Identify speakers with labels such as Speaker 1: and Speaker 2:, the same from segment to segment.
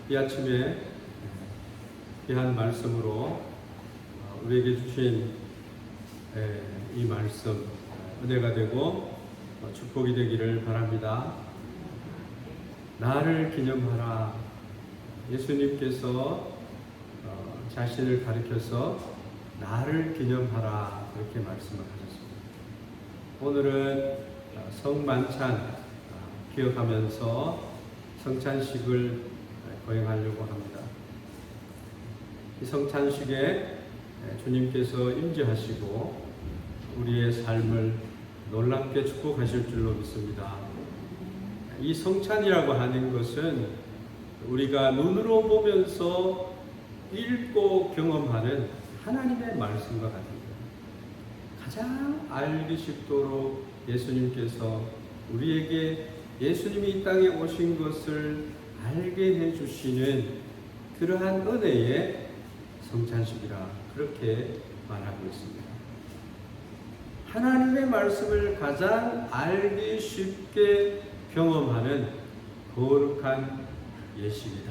Speaker 1: 이 아침에 귀한 말씀으로 우리에게 주신 이 말씀 은혜가 되고 축복이 되기를 바랍니다. 나를 기념하라. 예수님께서 자신을 가리켜서 나를 기념하라 그렇게 말씀을 하셨습니다. 오늘은 성만찬 기억하면서 성찬식을 거행하려고 합니다. 이 성찬식에 주님께서 임재하시고 우리의 삶을 놀랍게 축복하실 줄로 믿습니다. 이 성찬이라고 하는 것은 우리가 눈으로 보면서 읽고 경험하는 하나님의 말씀과 같은 거예요. 가장 알기 쉽도록 예수님께서 우리에게 예수님이 이 땅에 오신 것을 알게 해주시는 그러한 은혜의 성찬식이라 그렇게 말하고 있습니다. 하나님의 말씀을 가장 알기 쉽게 경험하는 거룩한 예식이다.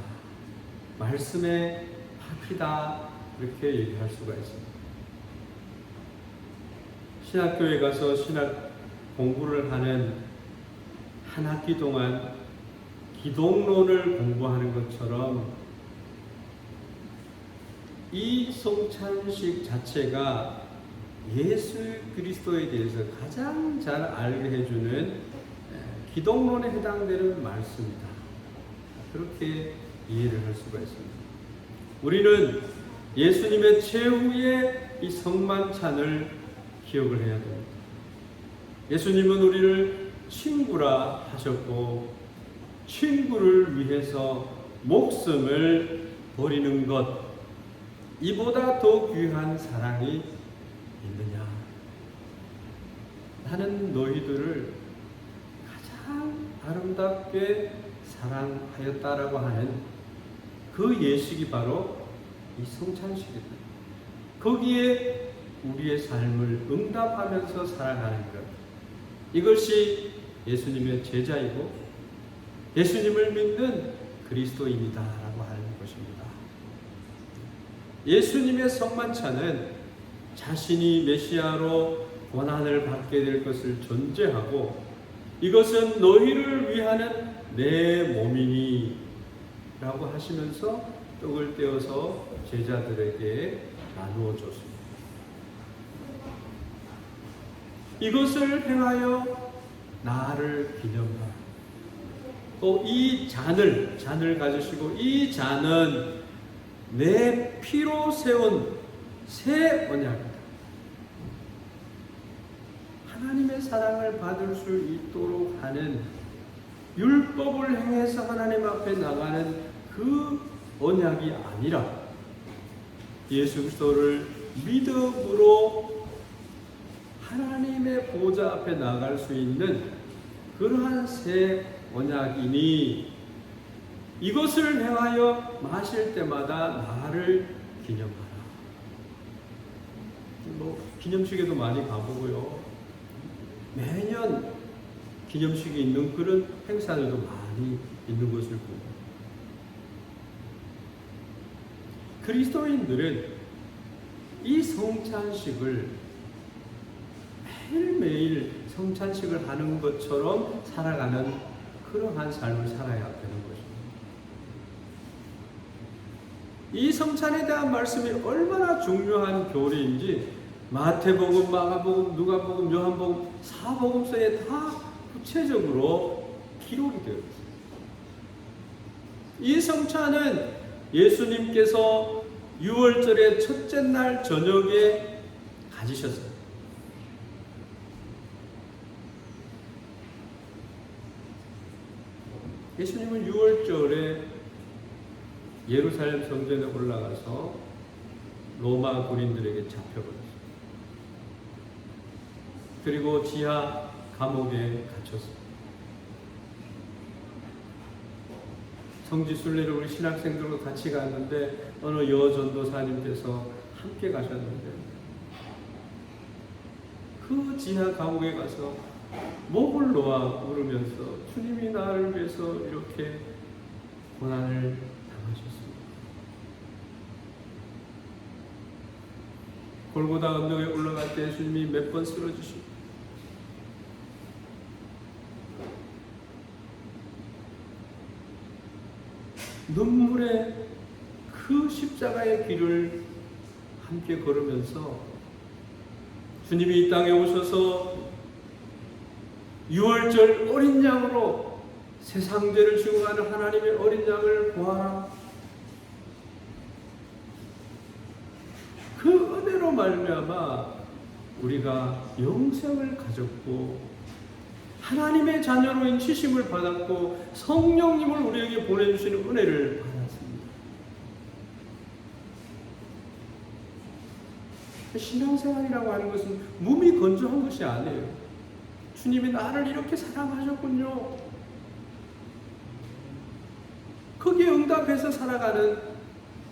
Speaker 1: 말씀의 파티다. 이렇게 얘기할 수가 있습니다. 신학교에 가서 신학 공부를 하는 한 학기 동안 기독론을 공부하는 것처럼 이 성찬식 자체가 예수 그리스도에 대해서 가장 잘 알게 해주는 기독론에 해당되는 말씀이다. 그렇게 이해를 할 수가 있습니다. 우리는 예수님의 최후의 이 성만찬을 기억을 해야 됩니다. 예수님은 우리를 친구라 하셨고 친구를 위해서 목숨을 버리는 것 이보다 더 귀한 사랑이 있느냐? 나는 너희들을 가장 아름답게 사랑하였다라고 하는 그 예식이 바로 이 성찬식이다. 거기에 우리의 삶을 응답하면서 살아가는 것 이것이 예수님의 제자이고 예수님을 믿는 그리스도인이다라고 하는 것입니다. 예수님의 성만찬은 자신이 메시아로 고난을 받게 될 것을 전제하고 이것은 너희를 위하는 내 몸이니 라고 하시면서 떡을 떼어서 제자들에게 나누어 줬습니다. 이것을 행하여 나를 기념하라. 또 이 잔을 가지시고 이 잔은 내 피로 세운 새 언약이다. 하나님의 사랑을 받을 수 있도록 하는 율법을 행해서 하나님 앞에 나가는 그 언약이 아니라 예수 그리스도를 믿음으로 하나님의 보좌 앞에 나갈 수 있는 그러한 새 언약이니 이것을 행하여 마실 때마다 나를 기념하라. 기념식에도 많이 가보고요. 매년 기념식이 있는 그런 행사들도 많이 있는 것을 보고 그리스도인들은 이 성찬식을 매일매일 성찬식을 하는 것처럼 살아가는 그러한 삶을 살아야 되는 것입니다. 이 성찬에 대한 말씀이 얼마나 중요한 교리인지 마태복음, 마가복음, 누가복음, 요한복음, 사복음서에 다 구체적으로 기록이 되어 있습니다. 이 성찬은 예수님께서 6월절의 첫째 날 저녁에 가지셨어요. 예수님은 6월절에 예루살렘 성전에 올라가서 로마 군인들에게 잡혀버렸어요. 그리고 지하 감옥에 갇혔습니다. 성지 순례를 우리 신학생들과 같이 갔는데 어느 여전도사님께서 함께 가셨는데 그 지하 감옥에 가서 목을 놓아 울으면서 주님이 나를 위해서 이렇게 고난을 골고다 언덕에 올라갈 때 예수님이 몇 번 쓰러지시고 눈물의 그 십자가의 길을 함께 걸으면서 주님이 이 땅에 오셔서 유월절 어린 양으로 세상 죄를 지고 가는 하나님의 어린 양을 보아라. 그 은혜로 말미암아 우리가 영생을 가졌고 하나님의 자녀로 인치심을 받았고 성령님을 우리에게 보내주시는 은혜를 받았습니다. 신앙생활이라고 하는 것은 몸이 건조한 것이 아니에요. 주님이 나를 이렇게 사랑하셨군요. 거기에 응답해서 살아가는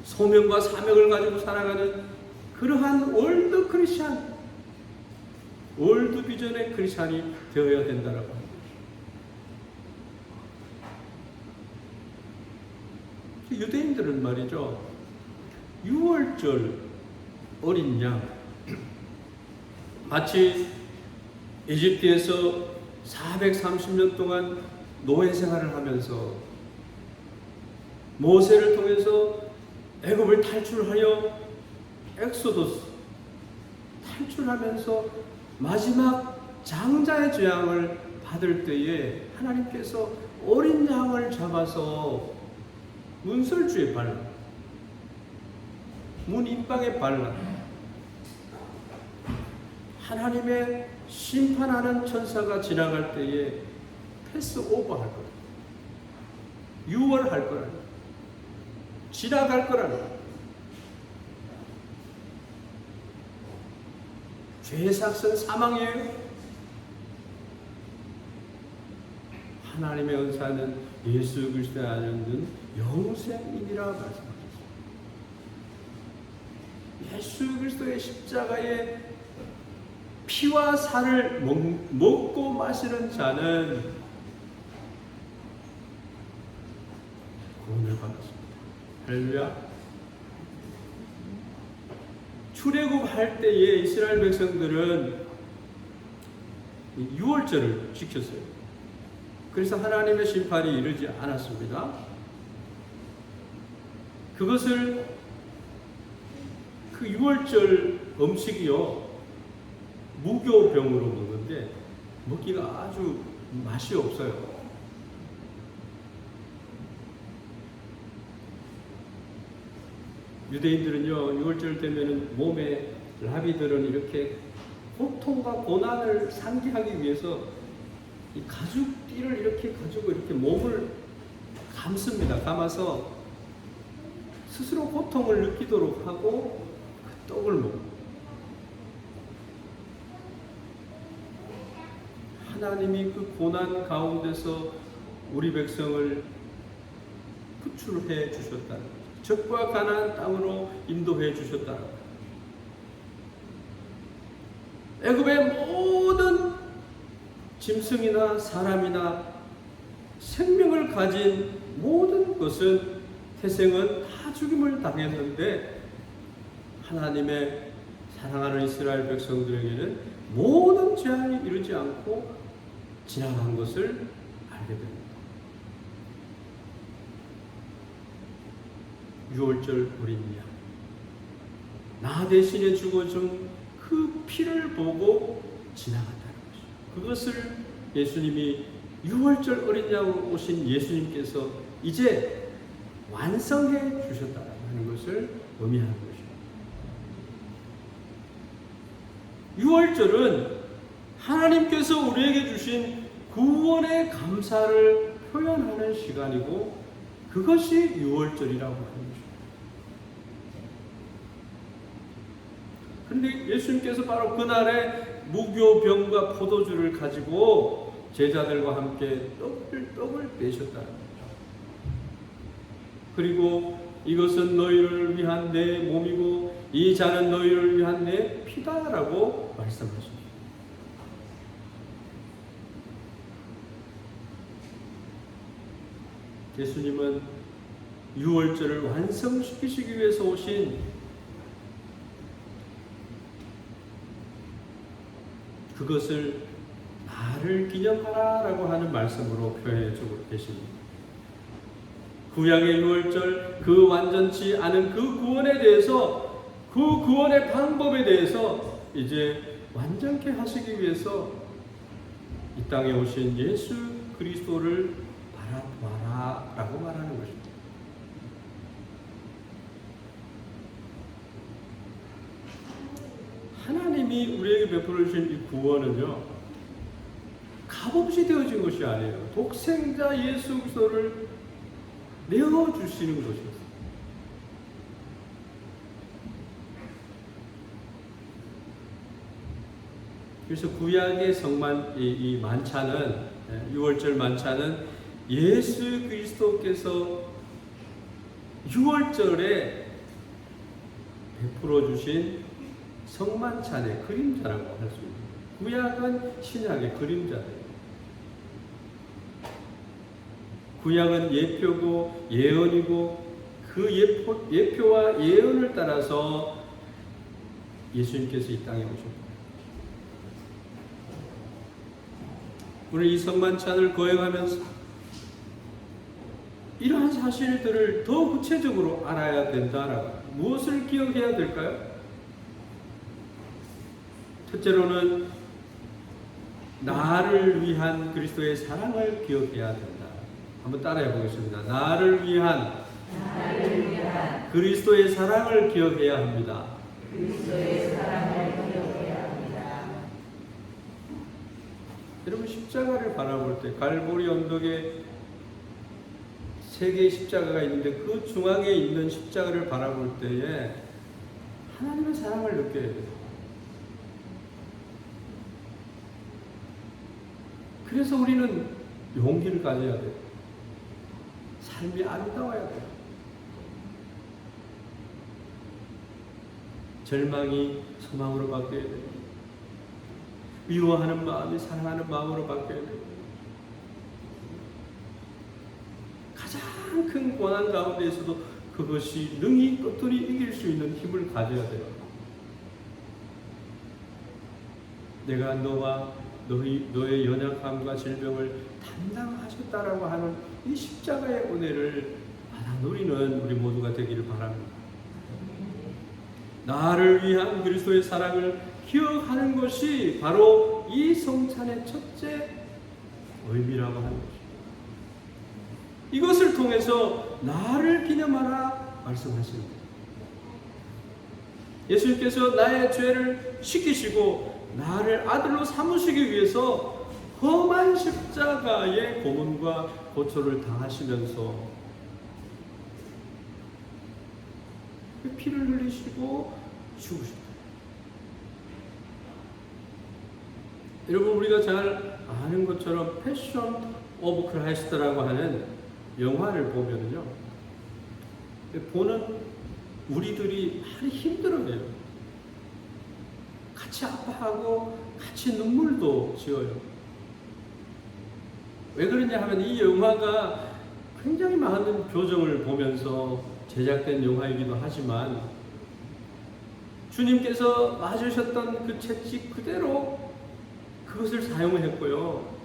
Speaker 1: 소명과 사명을 가지고 살아가는 그러한 월드 크리스찬, 월드 비전의 크리스찬이 되어야 된다고 합니다. 유대인들은 말이죠, 6월절 어린 양, 마치 이집트에서 430년 동안 노예 생활을 하면서 모세를 통해서 애굽을 탈출하여 엑소더스 탈출하면서 마지막 장자의 재앙을 받을 때에 하나님께서 어린 양을 잡아서 문설주에 발라, 문 입방에 발라 하나님의 심판하는 천사가 지나갈 때에 패스 오버 할 거라, 유월할 거라, 지나갈 거라. 죄의 삭은 사망이에요. 하나님의 은사는 예수 그리스도에 앉는 영생이니라 말씀하셨습니다. 예수 그리스도의 십자가의 피와 살을 먹고 마시는 자는 구원을 받았습니다. 할렐루야. 출애굽할 때에 이스라엘 백성들은 6월절을 지켰어요. 그래서 하나님의 심판이 이르지 않았습니다. 그것을 그 6월절 음식이요, 무교병으로 먹는데 먹기가 아주 맛이 없어요. 유대인들은요, 6월절 되면은 몸에 라비들은 이렇게 고통과 고난을 상기하기 위해서 이 가죽띠를 이렇게 가지고 이렇게 몸을 감습니다. 감아서 스스로 고통을 느끼도록 하고 그 떡을 먹습니다. 하나님이 그 고난 가운데서 우리 백성을 구출해 주셨다는 거죠. 적과 가나안 땅으로 인도해 주셨다는 거죠. 애굽의 모든 짐승이나 사람이나 생명을 가진 모든 것은 태생은 다 죽임을 당했는데 하나님의 사랑하는 이스라엘 백성들에게는 모든 재앙이 이르지 않고 지나간 것을 알게 됩니다. 6월절 어린 양, 나 대신에 죽어준 그 피를 보고 지나갔다는 것이죠. 그것을 예수님이 6월절 어린 양으로 오신 예수님께서 이제 완성해 주셨다는 것을 의미하는 것입니다. 6월절은 하나님께서 우리에게 주신 구원의 감사를 표현하는 시간이고 그것이 6월절이라고 하는 것입니다. 그런데 예수님께서 바로 그날에 무교병과 포도주를 가지고 제자들과 함께 떡을 떼셨다는 거죠. 그리고 이것은 너희를 위한 내 몸이고 이 잔은 너희를 위한 내 피다라고 말씀하십니다. 예수님은 6월절을 완성시키시기 위해서 오신 그것을 나를 기념하라라고 하는 말씀으로 표현해 주고 계십니다. 구약의 유월절, 그 완전치 않은 그 구원에 대해서, 그 구원의 방법에 대해서 이제 완전케 하시기 위해서 이 땅에 오신 예수 그리스도를 바라보아라 라고 말하는 것입니다. 하나님이 우리에게 베풀어 주신 이 구원은요, 값없이 되어진 것이 아니에요. 독생자 예수 그리스도를 내어주시는 것이었어요. 그래서 구약의 이 만찬은, 6월절 만찬은 예수 그리스도께서 6월절에 베풀어 주신 성만찬의 그림자라고 할 수 있습니다. 구약은 신약의 그림자예요. 구약은 예표고 예언이고 그 예표와 예언을 따라서 예수님께서 이 땅에 오셨고, 오늘 이 성만찬을 거행하면서 이러한 사실들을 더 구체적으로 알아야 된다라고. 무엇을 기억해야 될까요? 첫째로는 나를 위한 그리스도의 사랑을 기억해야 된다. 한번 따라해 보겠습니다. 나를 위한 그리스도의 사랑을 기억해야 합니다.
Speaker 2: 그리스도의 사랑을 기억해야 합니다.
Speaker 1: 여러분, 십자가를 바라볼 때 갈보리 언덕에 세 개의 십자가가 있는데 그 중앙에 있는 십자가를 바라볼 때에 하나님의 사랑을 느껴야 돼요. 그래서 우리는 용기를 가져야 돼요. 삶이 아름다워야 돼요. 절망이 소망으로 바뀌어야 돼요. 미워하는 마음이 사랑하는 마음으로 바뀌어야 돼요. 가장 큰 고난 가운데에서도 그것이 능히 떳떳이 이길 수 있는 힘을 가져야 돼요. 내가 너와 너의 연약함과 질병을 담당하셨다라고 하는 이 십자가의 은혜를 받아 누리는 우리 모두가 되기를 바랍니다. 나를 위한 그리스도의 사랑을 기억하는 것이 바로 이 성찬의 첫째 의미라고 하는 것입니다. 이것을 통해서 나를 기념하라 말씀하십니다. 예수님께서 나의 죄를 씻기시고 나를 아들로 삼으시기 위해서 험한 십자가의 고문과 고초를 당하시면서 피를 흘리시고 죽으셨다. 여러분, 우리가 잘 아는 것처럼 패션 오브 크라이스트라고 하는 영화를 보면요, 보는 우리들이 많이 힘들어해요. 같이 아파하고 같이 눈물도 지어요. 왜 그러냐 하면 이 영화가 굉장히 많은 교정을 보면서 제작된 영화이기도 하지만 주님께서 맞으셨던 그 채찍 그대로 그것을 사용했고요.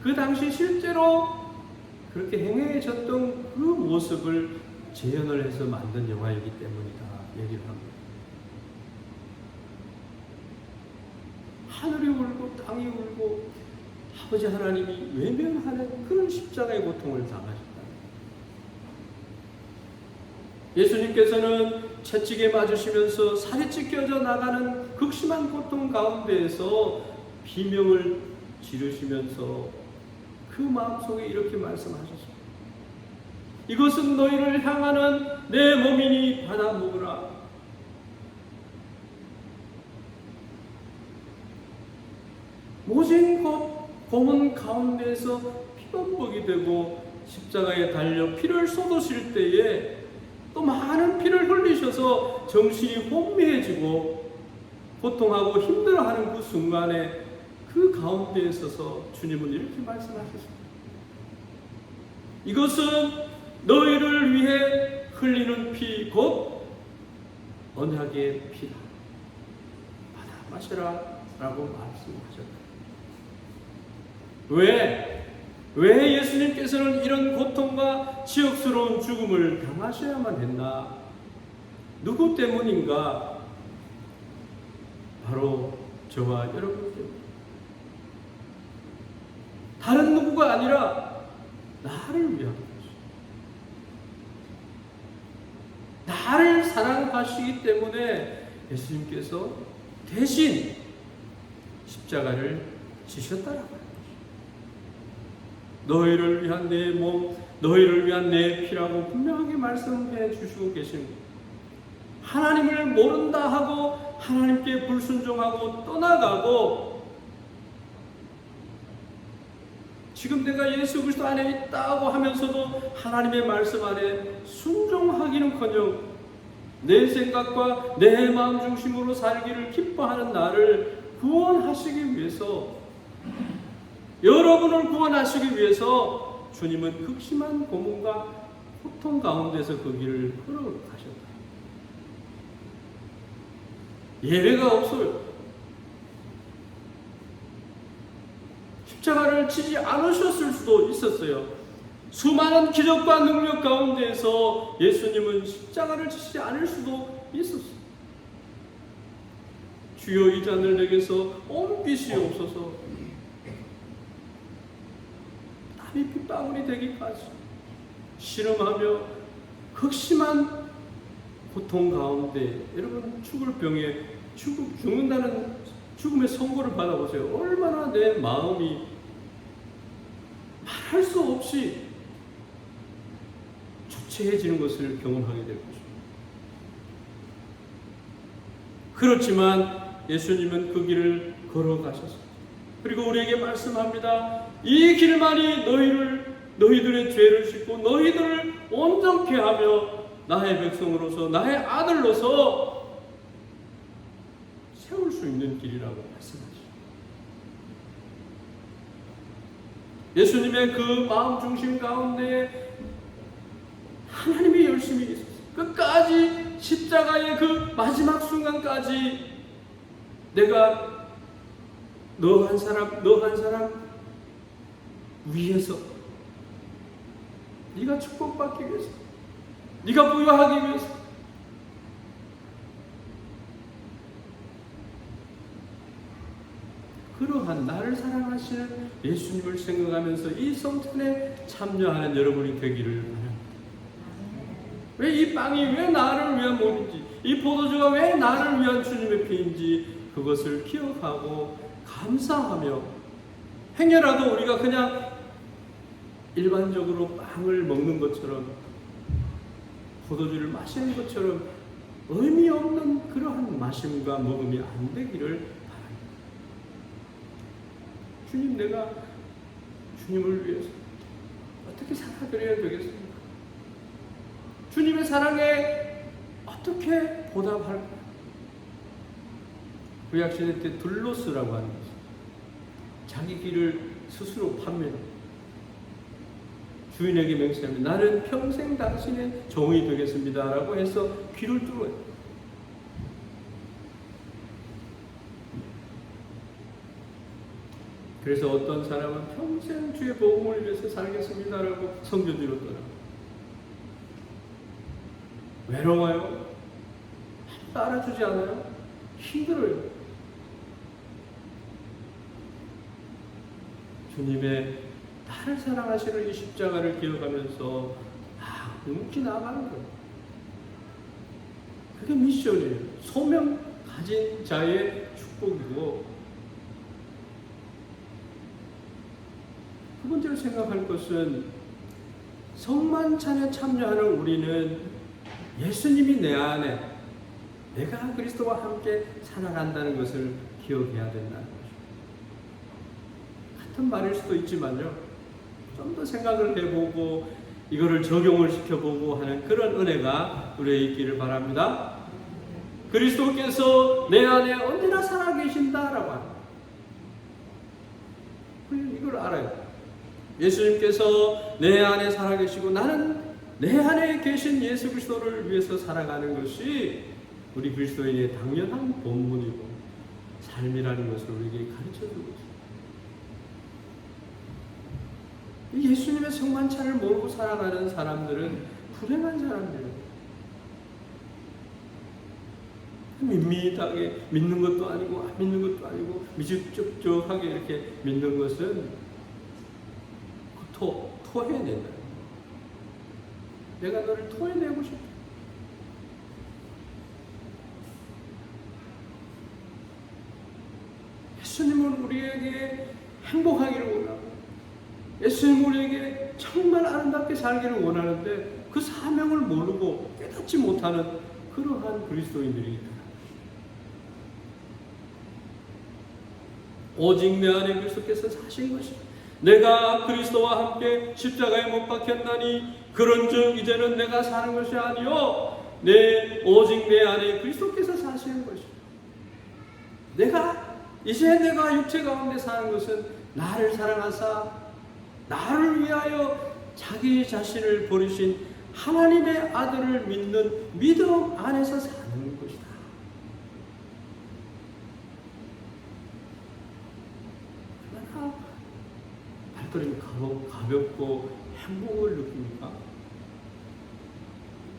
Speaker 1: 그 당시 실제로 그렇게 행해졌던 그 모습을 재현을 해서 만든 영화이기 때문이다 얘기를 합니다. 하늘이 울고 땅이 울고 아버지 하나님이 외면하는 그런 십자가의 고통을 당하셨다. 예수님께서는 채찍에 맞으시면서 살이 찢겨져 나가는 극심한 고통 가운데에서 비명을 지르시면서 그 마음속에 이렇게 말씀하셨습니다. 이것은 너희를 향하는 내 몸이니 받아 먹으라. 모진 고문 가운데에서 피범벅이 되고 십자가에 달려 피를 쏟으실 때에 또 많은 피를 흘리셔서 정신이 혼미해지고 고통하고 힘들어하는 그 순간에 그 가운데에 있어서 주님은 이렇게 말씀하셨습니다. 이것은 너희를 위해 흘리는 피 곧 언약의 피다. 받아 마시라 라고 말씀하셨다. 왜 예수님께서는 이런 고통과 치욕스러운 죽음을 당하셔야만 했나? 누구 때문인가? 바로 저와 여러분 때문에. 다른 누구가 아니라 나를 위한 것이죠. 나를 사랑하시기 때문에 예수님께서 대신 십자가를 지셨다라고 합니다. 너희를 위한 내 몸, 너희를 위한 내 피라고 분명하게 말씀해 주시고 계십니다. 하나님을 모른다 하고 하나님께 불순종하고 떠나가고 지금 내가 예수 그리스도 안에 있다고 하면서도 하나님의 말씀 안에 순종하기는커녕 내 생각과 내 마음 중심으로 살기를 기뻐하는 나를 구원하시기 위해서, 여러분을 구원하시기 위해서 주님은 극심한 고문과 고통 가운데서 그 길을 걸어가셨다. 예외가 없어요. 십자가를 치지 않으셨을 수도 있었어요. 수많은 기적과 능력 가운데에서 예수님은 십자가를 치지 않을 수도 있었어요. 주여 이 잔을 내게서 옮기시옵소서. 땀이 핏방울이 되기까지 신음하며 극심한 고통 가운데, 여러분 죽을 병에 죽는다는 죽음의 선고를 받아보세요. 얼마나 내 마음이 말할 수 없이 초췌해지는 것을 경험하게 될 것입니다. 그렇지만 예수님은 그 길을 걸어가셨습니다. 그리고 우리에게 말씀합니다. 이 길만이 너희들의 죄를 씻고 너희들을 온전케 하며 나의 백성으로서 나의 아들로서 세울 수 있는 길이라고 말씀하시죠. 예수님의 그 마음 중심 가운데 하나님이 열심히 있었어요. 끝까지 십자가의 그 마지막 순간까지 내가 너 한 사람 위해서, 네가 축복받기 위해서, 네가 부유하기 위해서, 그러한 나를 사랑하시는 예수님을 생각하면서 이 성찬에 참여하는 여러분이 되기를 바랍니다. 왜 이 빵이 왜 나를 위한 몸인지, 이 포도주가 왜 나를 위한 주님의 피인지 그것을 기억하고 감사하며, 행여라도 우리가 그냥 일반적으로 빵을 먹는 것처럼 포도주를 마시는 것처럼 의미 없는 그러한 마심과 먹음이 안 되기를 바랍니다. 주님, 내가 주님을 위해서 어떻게 살아드려야 되겠습니까? 주님의 사랑에 어떻게 보답할까? 구약시대 때 둘로스라고 하는 것이 자기 길을 스스로 판매합니다. 주인에게 맹세합니다. 나는 평생 당신의 종이 되겠습니다 라고 해서 귀를 뚫어요. 그래서 어떤 사람은 평생 주의 복음을 위해서 살겠습니다 라고 성교지로 떠납니다. 외로워요. 따라주지 않아요. 힘들어요. 주님의 나를 사랑하시는 이 십자가를 기억하면서 묵지 나가는 거예요. 그게 미션이에요. 소명 가진 자의 축복이고, 두 번째로 생각할 것은 성만찬에 참여하는 우리는 예수님이 내 안에, 내가 그리스도와 함께 살아간다는 것을 기억해야 된다는 것입니다. 같은 말일 수도 있지만요, 좀 더 생각을 해보고 이거를 적용을 시켜보고 하는 그런 은혜가 우리에게 있기를 바랍니다. 그리스도께서 내 안에 언제나 살아계신다라고 합니다. 이걸 알아요. 예수님께서 내 안에 살아계시고 나는 내 안에 계신 예수 그리스도를 위해서 살아가는 것이 우리 그리스도인의 당연한 본분이고 삶이라는 것을 우리에게 가르쳐주고 있습니다. 예수님의 성만찬을 모르고 살아가는 사람들은 불행한 사람들이에요. 밋밋하게 믿는 것도 아니고 안 믿는 것도 아니고 미적쩍쩍하게 이렇게 믿는 것은 토해야 된다. 내가 너를 토해내고 싶다. 예수님은 우리에게 행복하기를 원하고 예수님은 우리에게 정말 아름답게 살기를 원하는데 그 사명을 모르고 깨닫지 못하는 그러한 그리스도인들이다. 오직 내 안에 그리스도께서 사신 것이다. 내가 그리스도와 함께 십자가에 못 박혔나니 그런즉 이제는 내가 사는 것이 아니요 오직 내 안에 그리스도께서 사시는 것이다. 이제 내가 육체 가운데 사는 것은 나를 사랑하사 나를 위하여 자기 자신을 버리신 하나님의 아들을 믿는 믿음 안에서 사는 것이다. 얼마나 발걸음이 가볍고 행복을 느낍니까?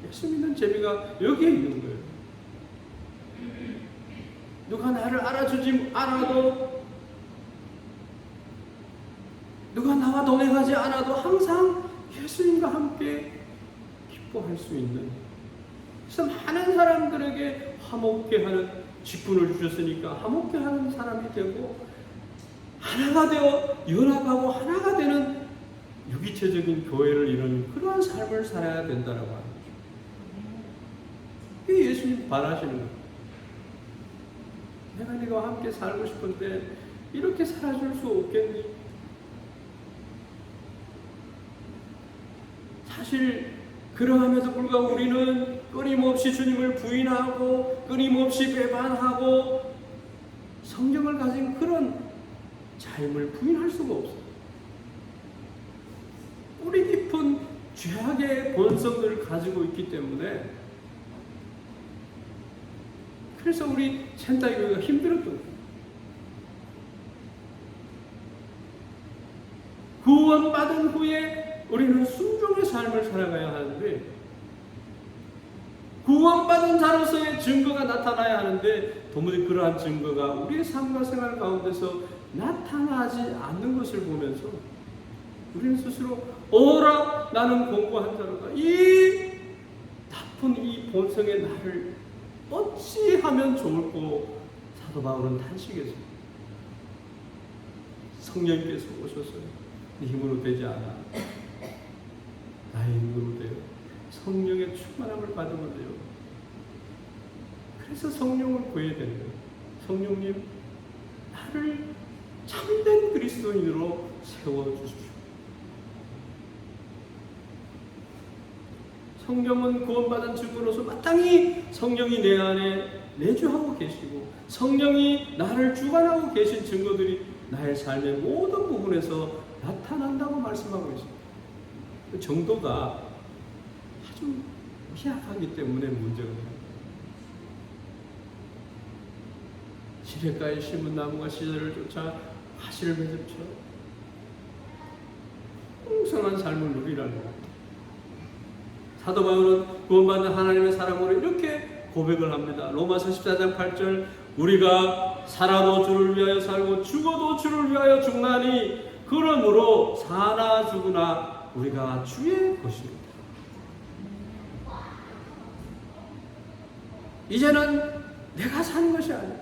Speaker 1: 예수 믿는 재미가 여기에 있는 거예요. 누가 나를 알아주지 않아도, 누가 나와 동행하지 않아도 항상 예수님과 함께 기뻐할 수 있는, 그래서 많은 사람들에게 화목케 하는 직분을 주셨으니까 화목케 하는 사람이 되고 하나가 되어 연합하고 하나가 되는 유기체적인 교회를 이루는 그러한 삶을 살아야 된다라고 하는 거죠. 이게 예수님 바라시는 거예요. 내가 네가 함께 살고 싶은데 이렇게 살아줄 수 없겠니? 사실 그러함에도 불구하고 우리는 끊임없이 주님을 부인하고 끊임없이 배반하고 성경을 가진 그런 삶을 부인할 수가 없어요. 뿌리 깊은 죄악의 본성들을 가지고 있기 때문에 그래서 우리 센터교회가 힘들었던 거예요. 구원받은 후에 우리는 순종의 삶을 살아가야 하는데 구원받은 자로서의 증거가 나타나야 하는데 도무지 그러한 증거가 우리의 삶과 생활 가운데서 나타나지 않는 것을 보면서 우리는 스스로 오라 나는 공고한 자로다. 이 나쁜 이 본성의 나를 어찌하면 좋을꼬. 사도 바울은 탄식했습니다. 성령께서 오셔서 네 힘으로 되지 않아. 나의 힘으로 되어 성령의 충만함을 받으면 돼요. 그래서 성령을 구해야 되는 거예요. 성령님, 나를 참된 그리스도인으로 세워주십시오. 성령은 구원받은 증거로서 마땅히 성령이 내 안에 내주하고 계시고 성령이 나를 주관하고 계신 증거들이 나의 삶의 모든 부분에서 나타난다고 말씀하고 있습니다. 그 정도가 아주 미약하기 때문에 문제가 됩니다. 시냇가에 심은 나무가 시절을 쫓아 가시를 맺음쳐 풍성한 삶을 누리라는 겁니다. 사도 바울은 구원받는 하나님의 사람으로 이렇게 고백을 합니다. 로마서 14장 8절 우리가 살아도 주를 위하여 살고 죽어도 주를 위하여 죽나니 그러므로 사나 죽으나 우리가 주의 것입니다. 이제는 내가 사는 것이 아니야.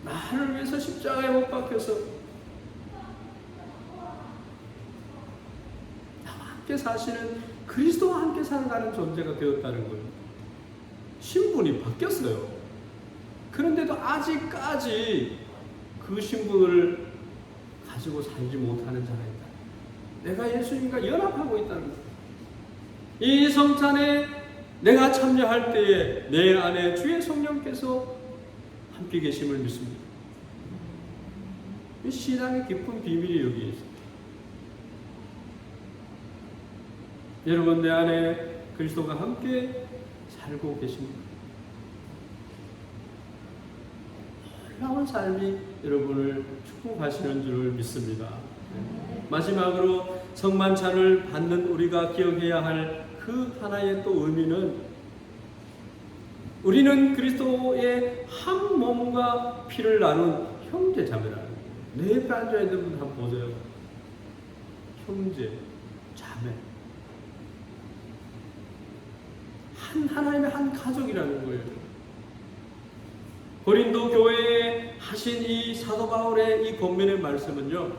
Speaker 1: 나를 위해서 십자가에 못 박혀서 사실은 그리스도와 함께 살아가는 존재가 되었다는 거예요. 신분이 바뀌었어요. 그런데도 아직까지 그 신분을 가지고 살지 못하는 자가 있다. 내가 예수님과 연합하고 있다는 거예요. 이 성찬에 내가 참여할 때에 내 안에 주의 성령께서 함께 계심을 믿습니다. 이 신앙의 깊은 비밀이 여기에 있습니다. 여러분 내 안에 그리스도가 함께 살고 계십니다. 놀라운 삶이 여러분을 축복하시는 줄 믿습니다. 마지막으로 성만찬을 받는 우리가 기억해야 할 그 하나의 또 의미는, 우리는 그리스도의 한 몸과 피를 나눈 형제 자매라는 거예요. 내 옆에 앉아있는 분 한번 보세요. 형제, 자매. 하나님의 한 가족이라는 거예요. 고린도 교회에 하신 이 사도 바울의 이 권면의 말씀은요,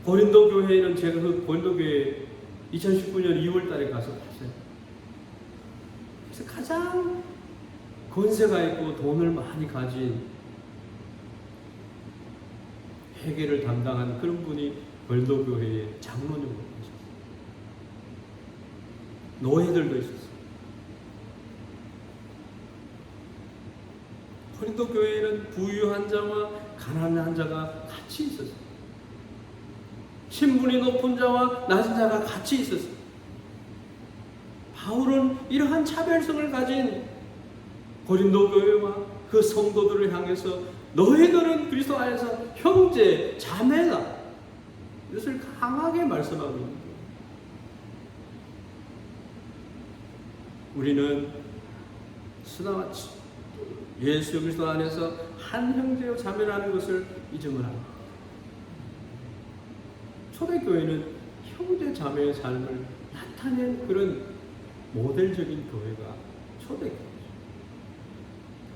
Speaker 1: 고린도 교회에는 제가 그 고린도 교회 2019년 2월 달에 가서 봤어요. 그래서 가장 권세가 있고 돈을 많이 가진 회계를 담당한 그런 분이 고린도 교회의 장로님으로 계셨어요. 노예들도 있었어요. 고린도 교회에는 부유한 자와 가난한 자가 같이 있었어요. 신분이 높은 자와 낮은 자가 같이 있었어요. 바울은 이러한 차별성을 가진 고린도 교회와 그 성도들을 향해서 너희들은 그리스도 안에서 형제, 자매다, 이것을 강하게 말씀하고 있는 거예요. 우리는 수나같이 예수 그리스도 안에서 한 형제요 자매라는 것을 잊으면 안 됩니다. 초대교회는 형제 자매의 삶을 나타낸 그런 모델적인 교회가 초대교회죠.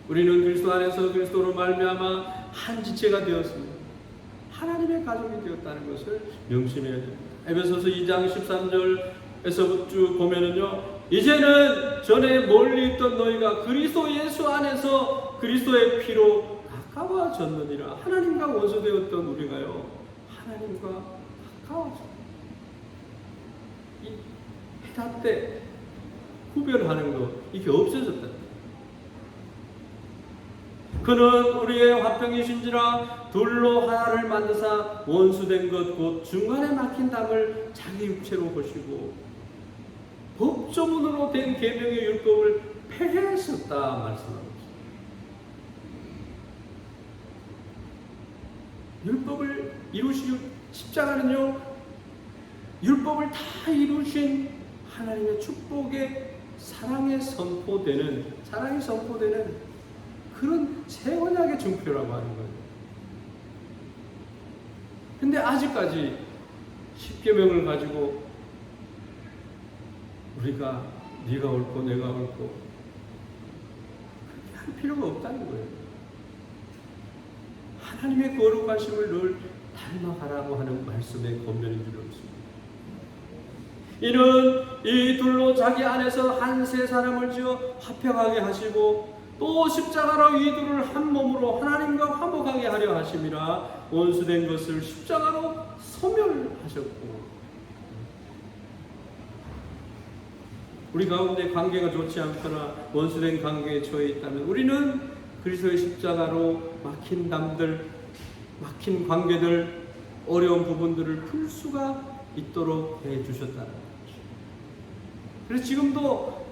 Speaker 1: 우리는 그리스도 안에서 그리스도로 말미암아 한 지체가 되었습니다. 하나님의 가족이 되었다는 것을 명심해야 됩니다. 에베소서 2장 13절에서 쭉 보면은요, 이제는 전에 멀리 있던 너희가 그리스도 예수 안에서 그리스도의 피로 가까워졌느니라. 하나님과 원수되었던 우리가요, 하나님과 가까워졌다. 이 해답 때 구별하는 거, 이게 없어졌다. 그는 우리의 화평이신지라 둘로 하나를 만드사 원수된 것 곧 중간에 막힌 담을 자기 육체로 보시고 법조문으로 된 계명의 율법을 폐했었다 말씀합니다. 율법을 이루시고 십자가는요, 율법을 다 이루신 하나님의 축복의 사랑에 선포되는 그런 새 언약의 증표라고 하는 거예요. 근데 아직까지 십계명을 가지고 우리가 네가 옳고 내가 옳고 그렇게 할 필요가 없다는 거예요. 하나님의 거룩하심을 늘 닮아가라고 하는 말씀의 권면인 줄 알습니다. 이는 이 둘로 자기 안에서 한 세 사람을 지어 화평하게 하시고 또 십자가로 이 둘을 한 몸으로 하나님과 화목하게 하려 하심이라. 원수된 것을 십자가로 소멸하셨고. 우리 가운데 관계가 좋지 않거나 원수된 관계에 처해 있다면 우리는 그리스도의 십자가로 막힌 담들, 막힌 관계들, 어려운 부분들을 풀 수가 있도록 해 주셨다는 거죠. 그래서 지금도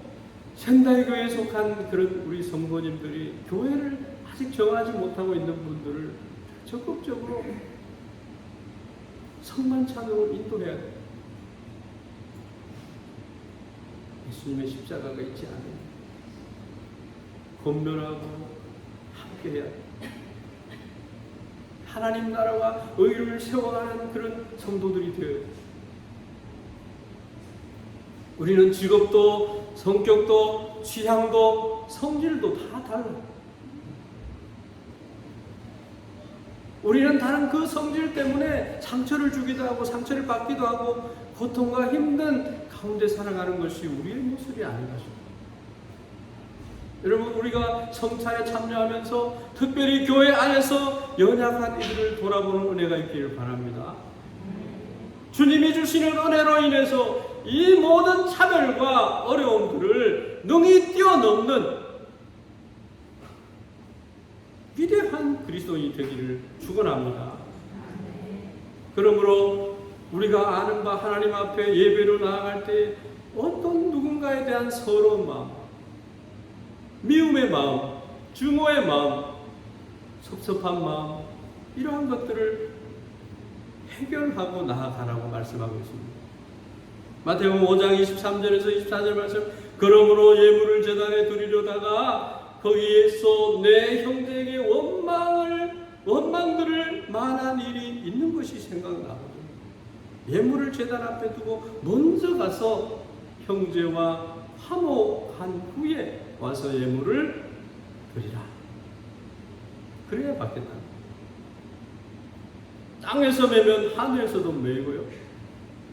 Speaker 1: 仙台 교회에 속한 그런 우리 성도님들이 교회를 아직 정하지 못하고 있는 분들을 적극적으로 성만찬으로 인도해야 돼요. 예수님의 십자가가 있지 않아요. 권면하고 함께해야 돼요. 하나님 나라와 의를 세워가는 그런 성도들이 되어야 돼요. 우리는 직업도 성격도 취향도 성질도 다 달라요. 우리는 다른 그 성질 때문에 상처를 주기도 하고 상처를 받기도 하고 고통과 힘든 가운데 살아가는 것이 우리의 모습이 아닌가 싶어요. 여러분, 우리가 성찬에 참여하면서 특별히 교회 안에서 연약한 이들을 돌아보는 은혜가 있기를 바랍니다. 주님이 주시는 은혜로 인해서 이 모든 차별과 어려움들을 능히 뛰어넘는 위대한 그리스도인이 되기를 축원합니다. 그러므로 우리가 아는 바 하나님 앞에 예배로 나아갈 때 어떤 누군가에 대한 서러운 마음, 미움의 마음, 증오의 마음, 섭섭한 마음, 이러한 것들을 해결하고 나아가라고 말씀하고 있습니다. 마태복음 5장 23절에서 24절 말씀, 그러므로 예물을 제단에 드리려다가 거기에서 내 형제에게 원망들을 만한 일이 있는 것이 생각나거든요. 예물을 제단 앞에 두고 먼저 가서 형제와 화목한 후에 와서 예물을 드리라. 그래야 받겠다. 땅에서 매면 하늘에서도 매고요,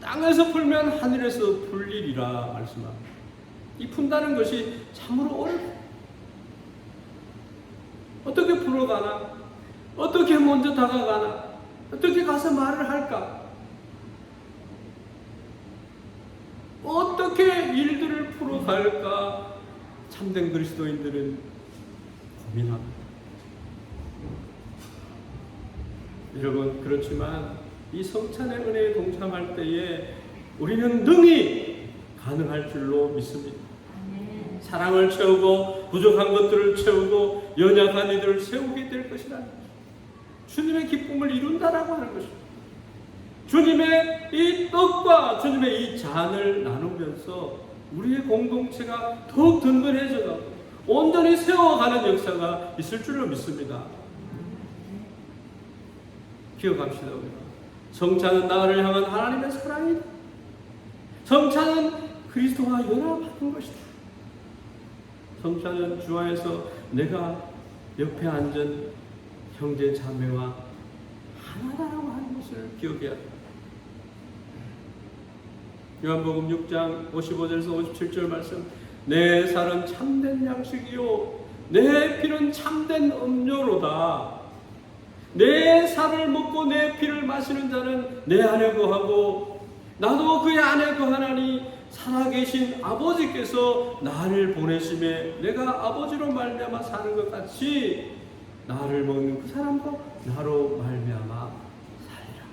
Speaker 1: 땅에서 풀면 하늘에서 풀리리라 말씀합니다. 이 푼다는 것이 참으로 어렵다. 어떻게 풀어가나? 어떻게 먼저 다가가나? 어떻게 가서 말을 할까? 어떻게 일들을 풀어갈까? 참된 그리스도인들은 고민합니다. 여러분, 그렇지만 이 성찬의 은혜에 동참할 때에 우리는 능히 가능할 줄로 믿습니다. 사랑을 채우고 부족한 것들을 채우고 연약한 이들을 세우게 될 것이라는 것입니다. 주님의 기쁨을 이룬다라고 하는 것입니다. 주님의 이 떡과 주님의 이 잔을 나누면서 우리의 공동체가 더욱 든든해져가고 온전히 세워가는 역사가 있을 줄로 믿습니다. 기억합시다. 우리가 성찬은 나를 향한 하나님의 사랑이다. 성찬은 그리스도와 연합하는 것이다. 성찬은 주 안에서 내가 옆에 앉은 형제 자매와 하나다라고 하는 것을 기억해야 합니다. 요한복음 6장 55절에서 57절 말씀, 내 살은 참된 양식이요 내 피는 참된 음료로다. 내 살을 먹고 내 피를 마시는 자는 내 안에 거하고 나도 그의 안에 거하나니 살아계신 아버지께서 나를 보내심에 내가 아버지로 말미암아 사는 것 같이 나를 먹는 그 사람도 나로 말미암아 살리라.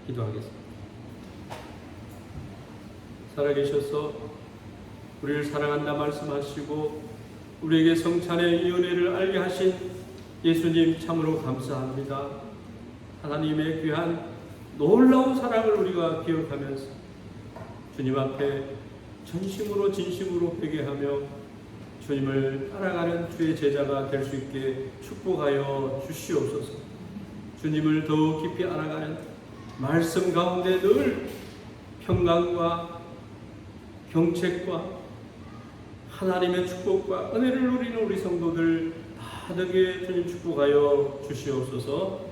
Speaker 1: 기도하겠습니다. 살아계셔서 우리를 사랑한다 말씀하시고 우리에게 성찬의 이 은혜를 알게 하신 예수님 참으로 감사합니다. 하나님의 귀한 놀라운 사랑을 우리가 기억하면서 주님 앞에 전심으로 진심으로 회개하며 주님을 따라가는 주의 제자가 될 수 있게 축복하여 주시옵소서. 주님을 더욱 깊이 알아가는 말씀 가운데 늘 평강과 경책과 하나님의 축복과 은혜를 누리는 우리 성도들 다되게 주님 축복하여 주시옵소서.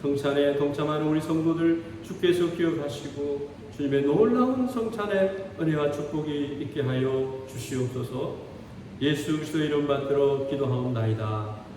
Speaker 1: 성찬에 동참하는 우리 성도들 주께서 기억하시고 주님의 놀라운 성찬의 은혜와 축복이 있게 하여 주시옵소서. 예수 그리스도의 이름 받들어 기도하옵나이다.